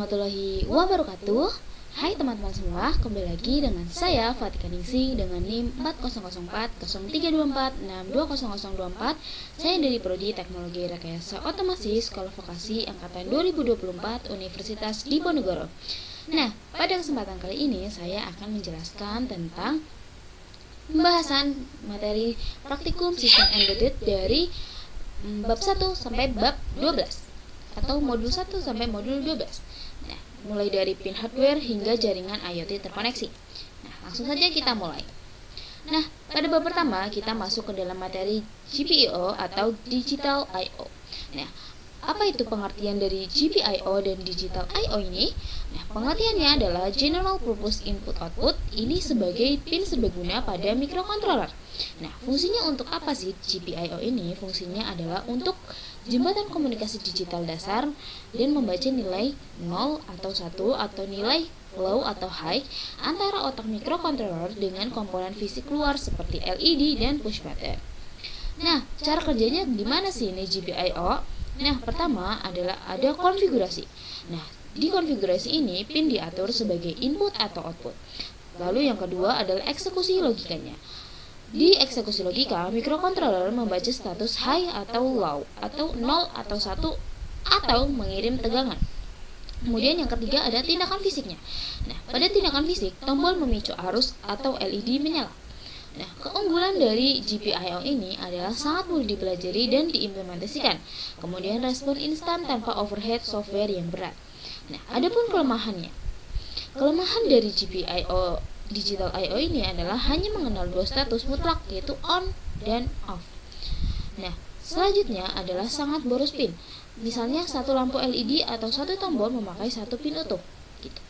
warahmatullahi wabarakatuh. Hai teman-teman semua, kembali lagi dengan saya Fatika Ningsih dengan NIM 40040324620024. Saya dari Prodi Teknologi Rekayasa Otomasi Sekolah Vokasi Angkatan 2024 Universitas Diponegoro. Nah, pada kesempatan kali ini saya akan menjelaskan tentang pembahasan materi praktikum sistem embedded dari bab 1 sampai bab 12 atau modul 1 sampai modul 12. Nah, mulai dari pin hardware hingga jaringan IoT terkoneksi. Nah, langsung saja kita mulai. Nah, pada bab pertama kita masuk ke dalam materi GPIO atau Digital I/O. Nah, apa itu pengertian dari GPIO dan Digital I/O ini? Nah, pengertiannya adalah General Purpose Input Output. Ini sebagai pin serbaguna pada microcontroller. Nah, fungsinya untuk apa sih GPIO ini? Fungsinya adalah untuk jembatan komunikasi digital dasar dan membaca nilai 0 atau 1 atau nilai low atau high antara otak microcontroller dengan komponen fisik luar seperti LED dan push button. Nah, cara kerjanya gimana sih ini GPIO? Nah, pertama adalah ada konfigurasi. Nah, di konfigurasi ini pin diatur sebagai input atau output. Lalu yang kedua adalah eksekusi logikanya. Di eksekusi logika, microcontroller membaca status high atau low, atau 0 atau 1, atau mengirim tegangan. Kemudian yang ketiga ada tindakan fisiknya. Nah, pada tindakan fisik, tombol memicu arus atau LED menyala. Nah, keunggulan dari GPIO ini adalah sangat mudah dipelajari dan diimplementasikan. Kemudian respon instan tanpa overhead software yang berat. Nah, adapun kelemahannya. Kelemahan dari GPIO Digital I/O ini adalah hanya mengenal dua status mutlak, yaitu on dan off. Nah, selanjutnya adalah sangat boros pin. Misalnya satu lampu LED atau satu tombol memakai satu pin utuh. Gitu.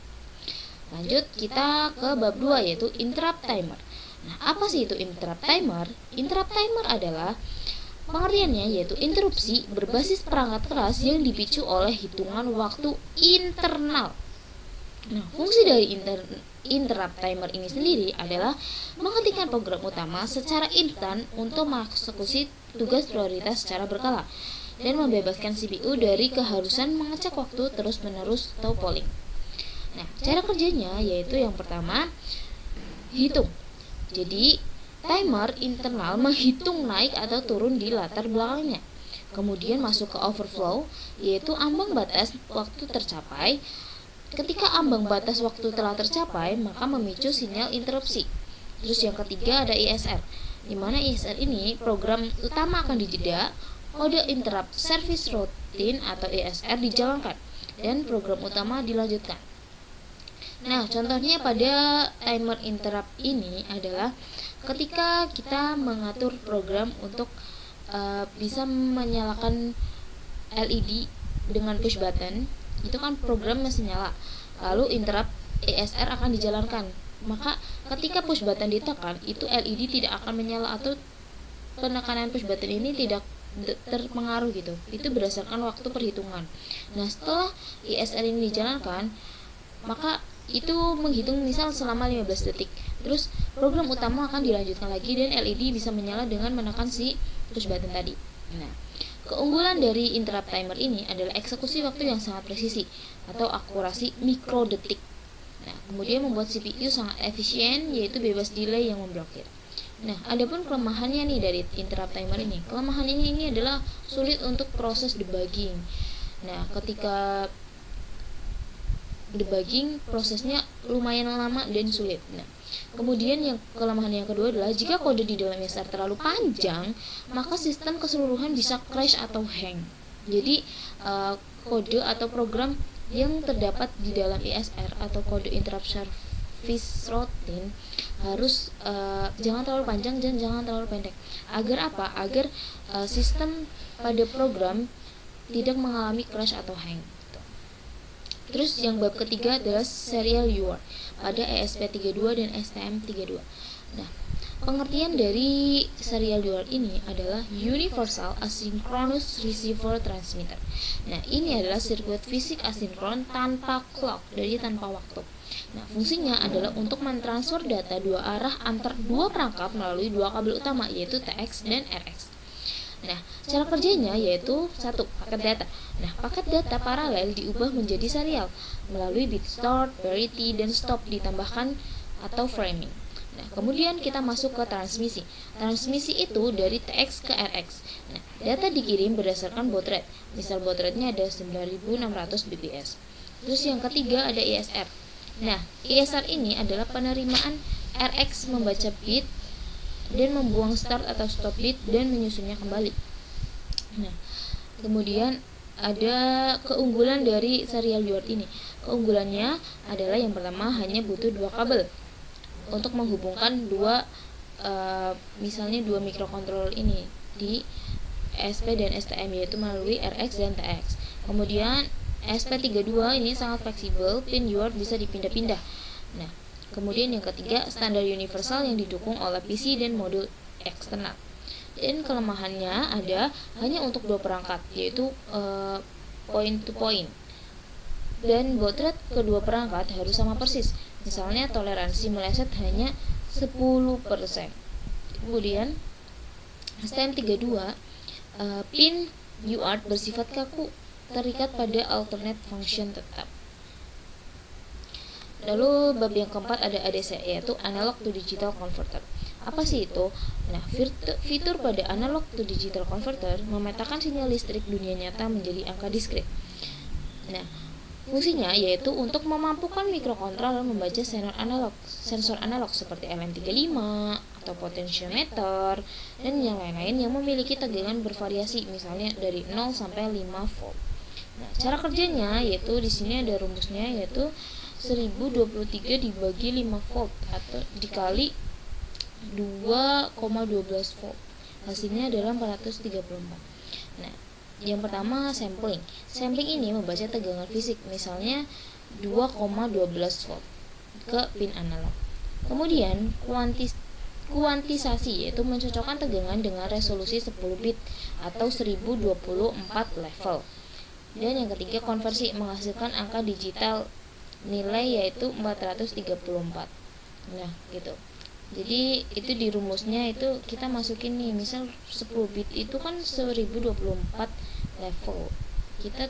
Lanjut kita ke bab 2 yaitu interrupt timer. Nah, apa sih itu interrupt timer? Interrupt timer adalah pengertiannya yaitu interupsi berbasis perangkat keras yang dipicu oleh hitungan waktu internal. Nah, fungsi dari interrupt timer ini sendiri adalah menghentikan program utama secara instan untuk mengeksekusi tugas prioritas secara berkala dan membebaskan CPU dari keharusan mengecek waktu terus-menerus atau polling. Nah, cara kerjanya yaitu yang pertama, hitung. Jadi, timer internal menghitung naik atau turun di latar belakangnya. Kemudian masuk ke overflow, yaitu ambang batas waktu tercapai. Ketika ambang batas waktu telah tercapai, maka memicu sinyal interupsi. Terus yang ketiga ada ISR, di mana ISR ini program utama akan dijeda, kode interrupt service routine atau ISR dijalankan, dan program utama dilanjutkan. Nah, contohnya pada timer interrupt ini adalah ketika kita mengatur program untuk bisa menyalakan LED dengan push button, itu kan program masih nyala. Lalu interrupt ESR akan dijalankan. Maka ketika push button ditekan, itu LED tidak akan menyala atau penekanan push button ini tidak terpengaruh gitu. Itu berdasarkan waktu perhitungan. Nah, setelah ESR ini dijalankan, maka itu menghitung misal selama 15 detik. Terus program utama akan dilanjutkan lagi dan LED bisa menyala dengan menekan si push button tadi. Nah, keunggulan dari interrupt timer ini adalah eksekusi waktu yang sangat presisi atau akurasi mikrodetik. Nah, kemudian membuat CPU sangat efisien, yaitu bebas delay yang memblokir. Nah, adapun kelemahannya nih dari interrupt timer ini. Kelemahannya ini adalah sulit untuk proses debugging. Nah, ketika debugging prosesnya lumayan lama dan sulit. Nah, kemudian yang kelemahan yang kedua adalah jika kode di dalam ISR terlalu panjang, maka sistem keseluruhan bisa crash atau hang. Jadi kode atau program yang terdapat di dalam ISR atau kode interrupt service routine harus jangan terlalu panjang dan jangan terlalu pendek. Agar apa? Agar sistem pada program tidak mengalami crash atau hang. Terus yang bab ketiga adalah serial UART pada ESP32 dan STM32. Nah, pengertian dari serial UART ini adalah Universal Asynchronous Receiver Transmitter. Nah, ini adalah sirkuit fisik asinkron tanpa clock, jadi tanpa waktu. Nah, fungsinya adalah untuk mentransfer data dua arah antar dua perangkat melalui dua kabel utama, yaitu TX dan RX. Nah, cara kerjanya yaitu satu, paket data. Nah, paket data paralel diubah menjadi serial melalui bit start, parity, dan stop ditambahkan atau framing. Nah, kemudian kita masuk ke transmisi. Transmisi itu dari TX ke RX. Nah, data dikirim berdasarkan baud rate. Misal baud rate-nya ada 9600 bps. Terus yang ketiga ada ISR. Nah, ISR ini adalah penerimaan RX membaca bit dan membuang start atau stop bit dan menyusunnya kembali. Nah, kemudian ada keunggulan dari serial UART ini. Keunggulannya adalah yang pertama hanya butuh 2 kabel untuk menghubungkan misalnya dua mikrokontroller ini di SP dan STM, yaitu melalui RX dan TX. Kemudian SP32 ini sangat fleksibel, pin UART bisa dipindah-pindah. Nah, kemudian yang ketiga, standar universal yang didukung oleh PC dan modul eksternal. Dan kelemahannya ada hanya untuk 2 perangkat, yaitu point to point. Dan baud rate kedua perangkat harus sama persis. Misalnya toleransi meleset hanya 10%. Kemudian STM32 pin UART bersifat kaku, terikat pada alternate function tetap. Lalu bab yang keempat ada ADC, yaitu analog to digital converter. Apa sih itu? Nah, fitur pada analog to digital converter memetakan sinyal listrik dunia nyata menjadi angka diskret. Nah, fungsinya yaitu untuk memampukan mikrokontroler membaca sensor analog seperti LM35 atau potentiometer dan yang lain-lain yang memiliki tegangan bervariasi, misalnya dari 0 sampai 5 volt. Nah, cara kerjanya yaitu di sini ada rumusnya, yaitu 1023 dibagi 5 volt atau dikali 2,12 volt. Hasilnya adalah 434. Nah, yang pertama sampling. Sampling ini membaca tegangan fisik, misalnya 2,12 volt ke pin analog. Kemudian kuantisasi, yaitu mencocokkan tegangan dengan resolusi 10 bit atau 1024 level. Dan yang ketiga konversi, menghasilkan angka digital nilai yaitu 434. Nah, gitu. Jadi itu di rumusnya itu kita masukin nih, misal 10 bit itu kan 1024 level. Kita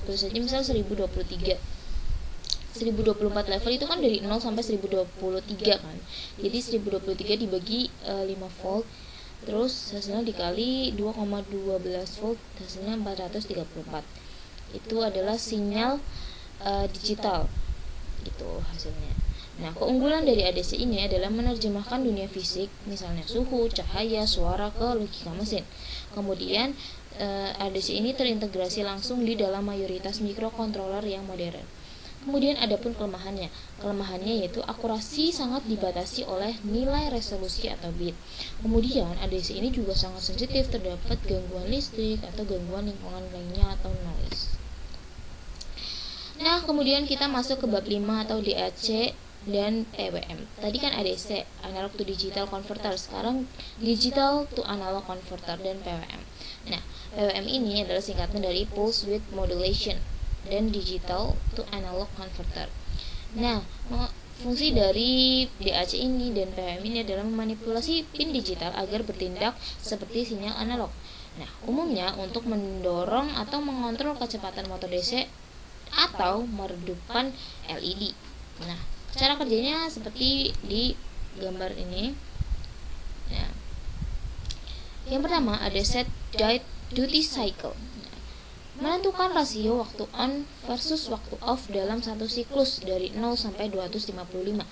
tulis aja misal 1024 level itu kan dari 0 sampai 1023 kan. Jadi 1023 dibagi 5 volt, terus hasilnya dikali 2,12 volt, hasilnya 434. Itu adalah sinyal digital gitu hasilnya. Nah, keunggulan dari ADC ini adalah menerjemahkan dunia fisik, misalnya suhu, cahaya, suara ke logika mesin. Kemudian ADC ini terintegrasi langsung di dalam mayoritas mikrokontroler yang modern. Kemudian ada pun kelemahannya. Kelemahannya yaitu akurasi sangat dibatasi oleh nilai resolusi atau bit. Kemudian ADC ini juga sangat sensitif terdapat gangguan listrik atau gangguan lingkungan lainnya atau noise. Nah, kemudian kita masuk ke bab 5 atau DAC dan PWM. Tadi kan ADC, analog to digital converter. Sekarang digital to analog converter dan PWM. Nah, PWM ini adalah singkatan dari pulse width modulation dan digital to analog converter. Nah, fungsi dari DAC ini dan PWM ini adalah memanipulasi pin digital agar bertindak seperti sinyal analog. Nah, umumnya untuk mendorong atau mengontrol kecepatan motor DC atau meredupkan LED. Nah, cara kerjanya seperti di gambar ini. Nah, yang pertama ada set duty cycle. Menentukan rasio waktu on versus waktu off dalam satu siklus dari 0 sampai 255.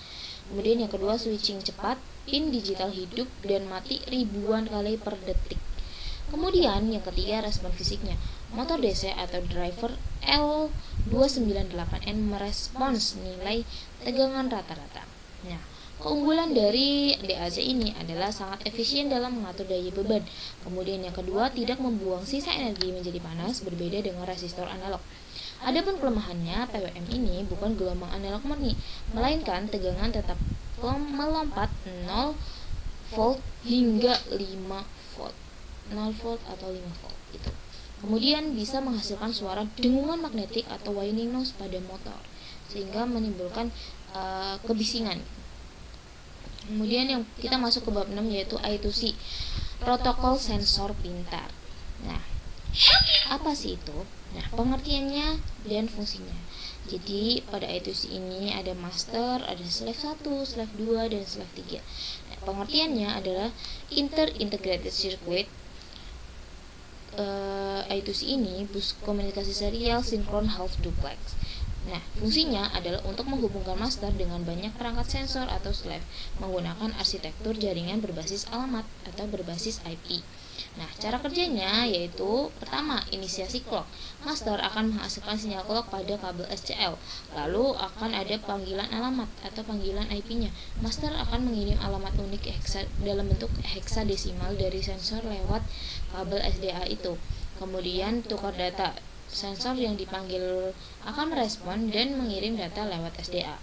Kemudian yang kedua switching cepat, pin digital hidup dan mati ribuan kali per detik. Kemudian yang ketiga respon fisiknya. Motor DC atau driver L298N merespons nilai tegangan rata-rata. Nah, keunggulan dari DAC ini adalah sangat efisien dalam mengatur daya beban. Kemudian yang kedua, tidak membuang sisa energi menjadi panas, berbeda dengan resistor analog. Adapun kelemahannya, PWM ini bukan gelombang analog murni, melainkan tegangan tetap melompat 0 volt hingga 5 volt. 0 volt atau 5 volt itu. Kemudian bisa menghasilkan suara dengungan magnetik atau whining noise pada motor sehingga menimbulkan kebisingan. Kemudian yang kita masuk ke bab 6 yaitu I2C, protokol sensor pintar. Nah, Apa sih itu? Nah, pengertiannya dan fungsinya. Jadi pada I2C ini ada master, ada slave 1, slave 2, dan slave 3. Nah, pengertiannya adalah Inter-Integrated Circuit. I2C ini bus komunikasi serial sinkron half duplex. Nah, fungsinya adalah untuk menghubungkan master dengan banyak perangkat sensor atau slave menggunakan arsitektur jaringan berbasis alamat atau berbasis IP. Nah, cara kerjanya yaitu pertama, inisiasi clock. Master akan menghasilkan sinyal clock pada kabel SCL. Lalu akan ada panggilan alamat atau panggilan IP-nya. Master akan mengirim alamat unik dalam bentuk heksadesimal dari sensor lewat kabel SDA itu. Kemudian tukar data. Sensor yang dipanggil akan merespon dan mengirim data lewat SDA.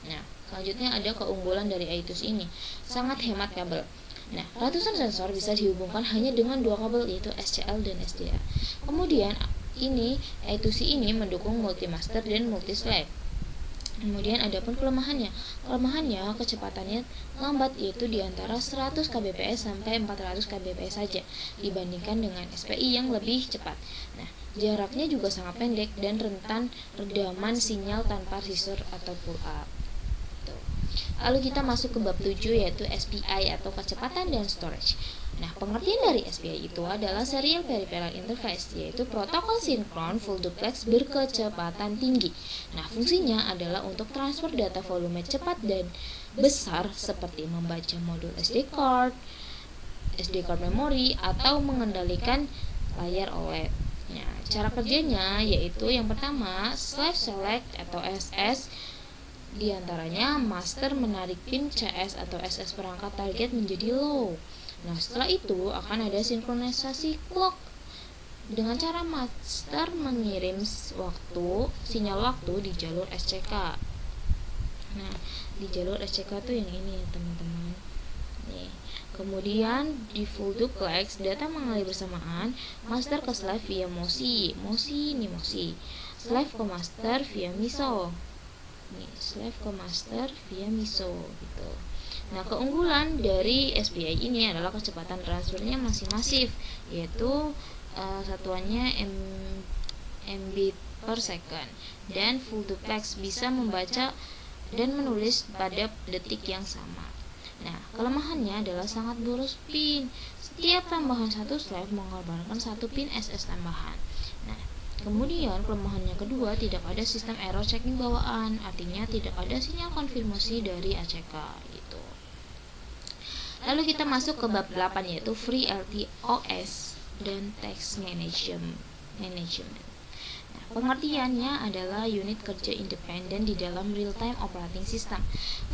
Nah, selanjutnya ada keunggulan dari I2C ini. Sangat hemat kabel. Nah, ratusan sensor bisa dihubungkan hanya dengan 2 kabel, yaitu SCL dan SDA. Kemudian I2C ini mendukung multi-master dan multi-slave. Kemudian ada pun kelemahannya. Kelemahannya kecepatannya lambat, yaitu di antara 100 kbps sampai 400 kbps saja dibandingkan dengan SPI yang lebih cepat. Nah, jaraknya juga sangat pendek dan rentan redaman sinyal tanpa resistor atau pull up. Lalu kita masuk ke bab 7, yaitu SPI atau kecepatan dan storage. Nah, pengertian dari SPI itu adalah Serial Peripheral Interface, yaitu protokol sinkron full duplex berkecepatan tinggi. Nah, fungsinya adalah untuk transfer data volume cepat dan besar seperti membaca modul SD card memori, atau mengendalikan layar OLED. Nah, cara kerjanya yaitu yang pertama, slave select atau SS. Di antaranya, master menarik pin CS atau SS perangkat target menjadi low. Nah, setelah itu akan ada sinkronisasi clock dengan cara master mengirim sinyal waktu di jalur SCK. Nah, di jalur SCK tuh yang ini ya, teman-teman. Nih. Kemudian di full duplex data mengalir bersamaan, master ke slave via MOSI, slave ke master via MISO. Slave ke master via MISO gitu. Nah, keunggulan dari SPI ini adalah kecepatan transfernya masih masif, yaitu satuannya Mbit per second, dan full duplex bisa membaca dan menulis pada detik yang sama. Nah, kelemahannya adalah sangat boros pin. Setiap tambahan satu slave mengorbankan satu pin SS tambahan. Nah, kemudian kelemahan yang kedua, tidak ada sistem error checking bawaan, artinya tidak ada sinyal konfirmasi dari ACK gitu. Lalu kita masuk ke bab 8, yaitu FreeRT OS dan Text Management. Nah, pengertiannya adalah unit kerja independen di dalam real-time operating system.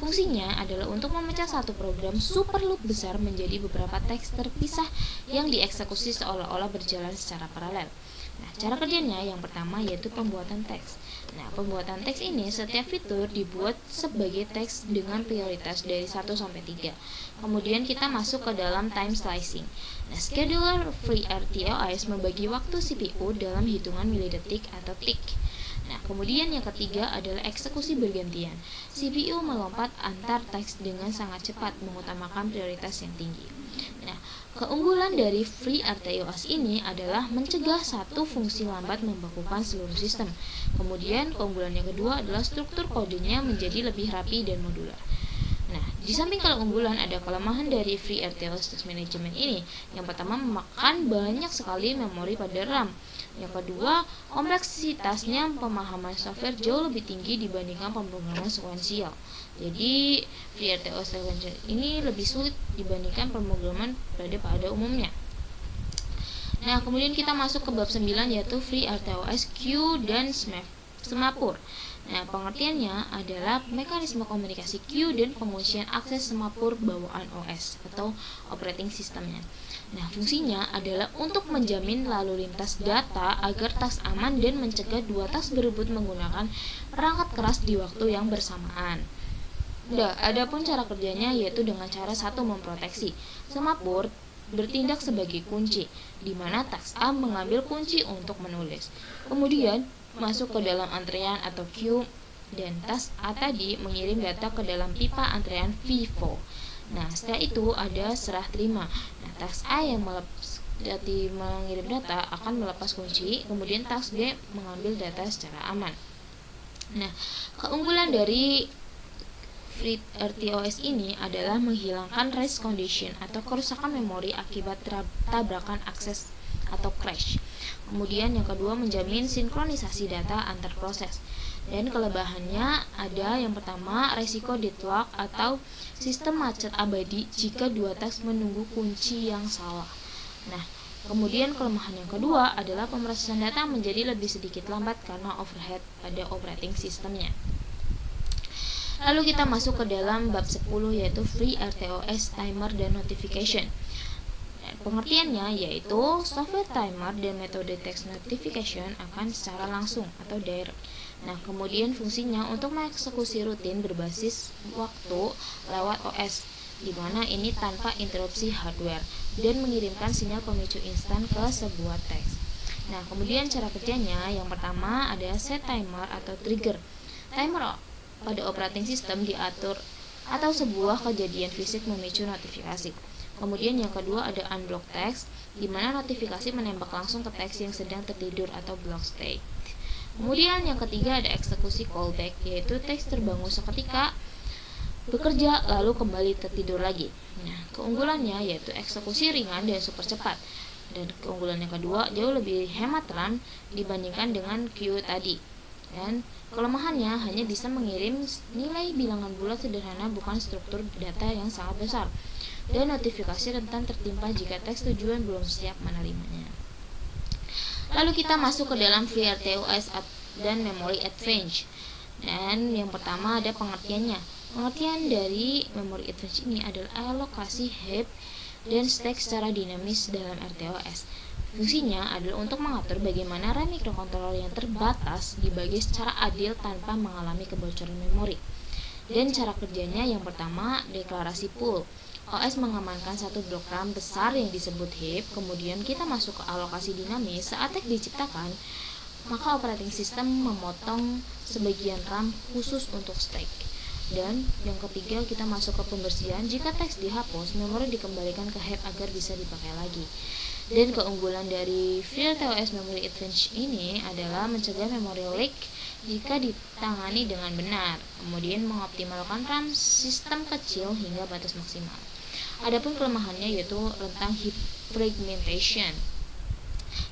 Fungsinya adalah untuk memecah satu program superloop besar menjadi beberapa teks terpisah yang dieksekusi seolah-olah berjalan secara paralel. Nah, cara kerjanya yang pertama yaitu pembuatan teks. Nah, pembuatan teks ini setiap fitur dibuat sebagai teks dengan prioritas dari 1 sampai 3. Kemudian kita masuk ke dalam time slicing. Nah, scheduler FreeRTOS membagi waktu CPU dalam hitungan milidetik atau tick. Nah, kemudian yang ketiga adalah eksekusi bergantian. CPU melompat antar teks dengan sangat cepat, mengutamakan prioritas yang tinggi. Nah, keunggulan dari FreeRTOS ini adalah mencegah satu fungsi lambat membekukan seluruh sistem. Kemudian keunggulan yang kedua adalah struktur kodenya menjadi lebih rapi dan modular. Nah, di samping keunggulan ada kelemahan dari FreeRTOS Text Management ini. Yang pertama, memakan banyak sekali memori pada RAM. Yang kedua, kompleksitasnya pemahaman software jauh lebih tinggi dibandingkan pemrograman sekuensial. Jadi, FreeRTOS Text Management ini lebih sulit dibandingkan pemrograman pada umumnya. Nah, kemudian kita masuk ke bab 9, yaitu FreeRTOS Queue dan semapur. Nah, pengertiannya adalah mekanisme komunikasi queue dan penguncian akses semapur bawaan OS atau operating systemnya. Nah, fungsinya adalah untuk menjamin lalu lintas data agar tas aman dan mencegah dua tas berebut menggunakan perangkat keras di waktu yang bersamaan. Nah, adapun cara kerjanya yaitu dengan cara satu memproteksi. Semapur bertindak sebagai kunci, di mana tas A mengambil kunci untuk menulis. Kemudian masuk ke dalam antrean atau queue, dan tas A tadi mengirim data ke dalam pipa antrean FIFO. Nah, setelah itu ada serah terima. Nah, tas A yang mengirim data akan melepas kunci, kemudian task B mengambil data secara aman. Nah, keunggulan dari FreeRTOS ini adalah menghilangkan race condition atau kerusakan memori akibat tabrakan akses atau crash. Kemudian yang kedua, menjamin sinkronisasi data antar proses. Dan kelebihannya ada yang pertama, resiko deadlock atau sistem macet abadi jika dua task menunggu kunci yang salah. Nah, kemudian kelemahan yang kedua adalah pemrosesan data menjadi lebih sedikit lambat karena overhead pada operating sistemnya. Lalu kita masuk ke dalam bab 10, yaitu FreeRTOS Timer dan Notification. Pengertiannya yaitu software timer dan metode text notification akan secara langsung atau direct. Nah, kemudian fungsinya untuk mengeksekusi rutin berbasis waktu lewat OS, di mana ini tanpa interupsi hardware, dan mengirimkan sinyal pemicu instan ke sebuah teks. Nah, kemudian cara kerjanya yang pertama ada set timer atau trigger. Timer pada operating system diatur atau sebuah kejadian fisik memicu notifikasi. Kemudian yang kedua ada unblock text, di mana notifikasi menembak langsung ke teks yang sedang tertidur atau block state. Kemudian yang ketiga ada eksekusi callback, yaitu teks terbangun seketika, bekerja lalu kembali tertidur lagi. Nah, keunggulannya yaitu eksekusi ringan dan super cepat. Dan keunggulan yang kedua jauh lebih hemat RAM dibandingkan dengan queue tadi. Dan kelemahannya hanya bisa mengirim nilai bilangan bulat sederhana, bukan struktur data yang sangat besar. Dan notifikasi rentan tertimpa jika teks tujuan belum siap menerimanya. Lalu kita masuk ke dalam FreeRTOS dan Memory Advantage. Dan yang pertama ada pengertiannya. Pengertian dari Memory Advantage ini adalah alokasi heap dan stack secara dinamis dalam RTOS. Fungsinya adalah untuk mengatur bagaimana RAM mikrokontroler yang terbatas dibagi secara adil tanpa mengalami kebocoran memori. Dan cara kerjanya yang pertama, deklarasi pool. OS mengamankan satu blok RAM besar yang disebut heap, kemudian kita masuk ke alokasi dinamis. Saat teks diciptakan, maka operating system memotong sebagian RAM khusus untuk stack. Dan yang ketiga, kita masuk ke pembersihan. Jika teks dihapus, memori dikembalikan ke heap agar bisa dipakai lagi. Dan keunggulan dari FreeRTOS Memory Advantage ini adalah mencegah memory leak jika ditangani dengan benar, kemudian mengoptimalkan RAM sistem kecil hingga batas maksimal. Adapun kelemahannya yaitu rentang heap fragmentation,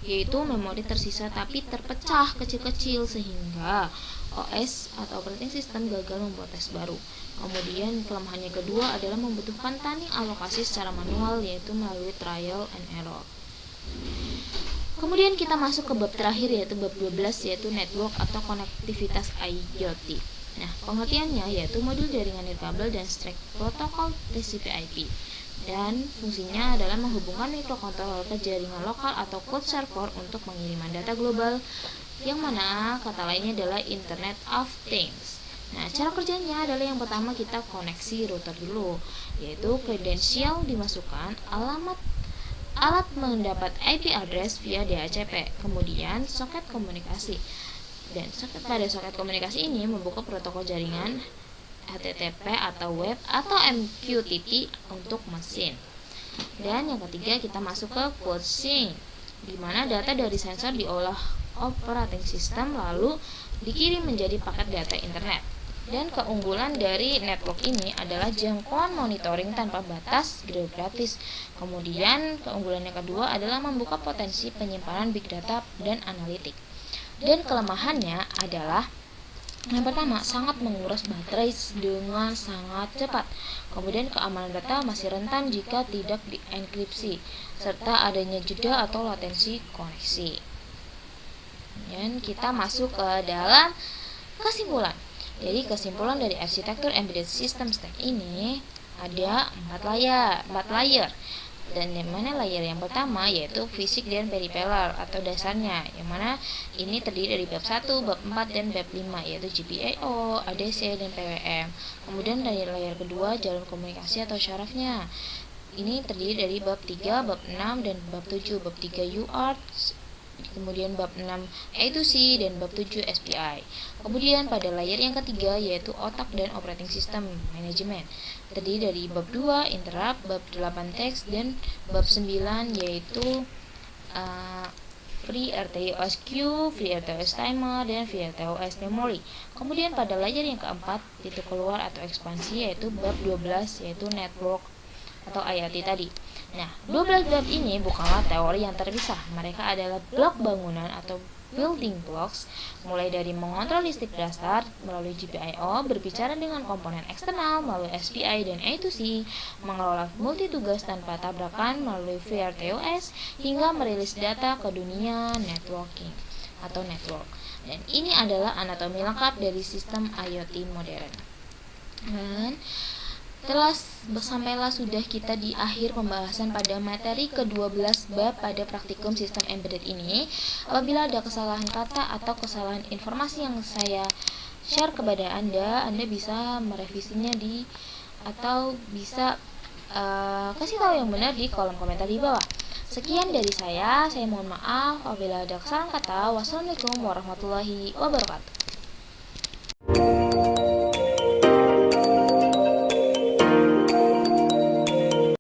yaitu memori tersisa tapi terpecah kecil-kecil sehingga OS atau operating system gagal membuat tes baru. Kemudian kelemahannya kedua adalah membutuhkan tanning alokasi secara manual, yaitu melalui trial and error. Kemudian kita masuk ke bab terakhir, yaitu bab 12, yaitu network atau konektivitas IoT. Nah, pengertiannya yaitu modul jaringan nirkabel dan stack protokol TCP/IP. Dan fungsinya adalah menghubungkan mikrokontroler ke jaringan lokal atau cloud server untuk pengiriman data global, yang mana kata lainnya adalah Internet of Things. Nah, cara kerjanya adalah yang pertama kita koneksi router dulu, yaitu kredensial dimasukkan, alat mendapat IP address via DHCP, kemudian soket komunikasi. Dan pada soket komunikasi ini membuka protokol jaringan HTTP atau web atau MQTT untuk mesin. Dan yang ketiga kita masuk ke cloud sync, di mana data dari sensor diolah operating system lalu dikirim menjadi paket data internet. Dan keunggulan dari network ini adalah jangkauan monitoring tanpa batas geografis. Kemudian keunggulan yang kedua adalah membuka potensi penyimpanan big data dan analitik. Dan kelemahannya adalah yang pertama, sangat menguras baterai dengan sangat cepat. Kemudian keamanan data masih rentan jika tidak dienkripsi, serta adanya jeda atau latensi koneksi. Dan kita masuk ke dalam kesimpulan. Jadi kesimpulan dari arsitektur embedded system stack ini ada 4 layer. Dan yang mana layer yang pertama yaitu fisik dan perimeter atau dasarnya, yang mana ini terdiri dari bab 1, bab 4 dan bab 5, yaitu GPIO, ADC dan PWM. Kemudian dari layer kedua jalur komunikasi atau syarafnya. Ini terdiri dari bab 3, bab 6 dan bab 7. Bab 3 UART, Kemudian bab 6 A2C dan bab 7 SPI. Kemudian pada layer yang ketiga yaitu otak dan operating system management. Terdiri dari bab 2 interrupt, bab 8 text, dan bab 9 yaitu Free RTOS queue, Free RTOS timer, dan Free RTOS memory. Kemudian pada layer yang keempat, titik keluar atau ekspansi yaitu bab 12 yaitu network atau IoT tadi. Nah, 12 bab ini bukanlah teori yang terpisah. Mereka adalah blok bangunan atau building blocks, mulai dari mengontrol listrik dasar melalui GPIO, berbicara dengan komponen eksternal melalui SPI dan A2C, mengelola multi tugas tanpa tabrakan melalui FreeRTOS, hingga merilis data ke dunia networking atau network. Dan ini adalah anatomi lengkap dari sistem IoT modern. Dan sampailah sudah kita di akhir pembahasan pada materi ke-12 bab pada praktikum sistem embedded ini. Apabila ada kesalahan kata atau kesalahan informasi yang saya share kepada Anda bisa merevisinya atau bisa kasih tahu yang benar di kolom komentar di bawah. Sekian dari saya mohon maaf apabila ada kesalahan kata. Wassalamualaikum warahmatullahi wabarakatuh.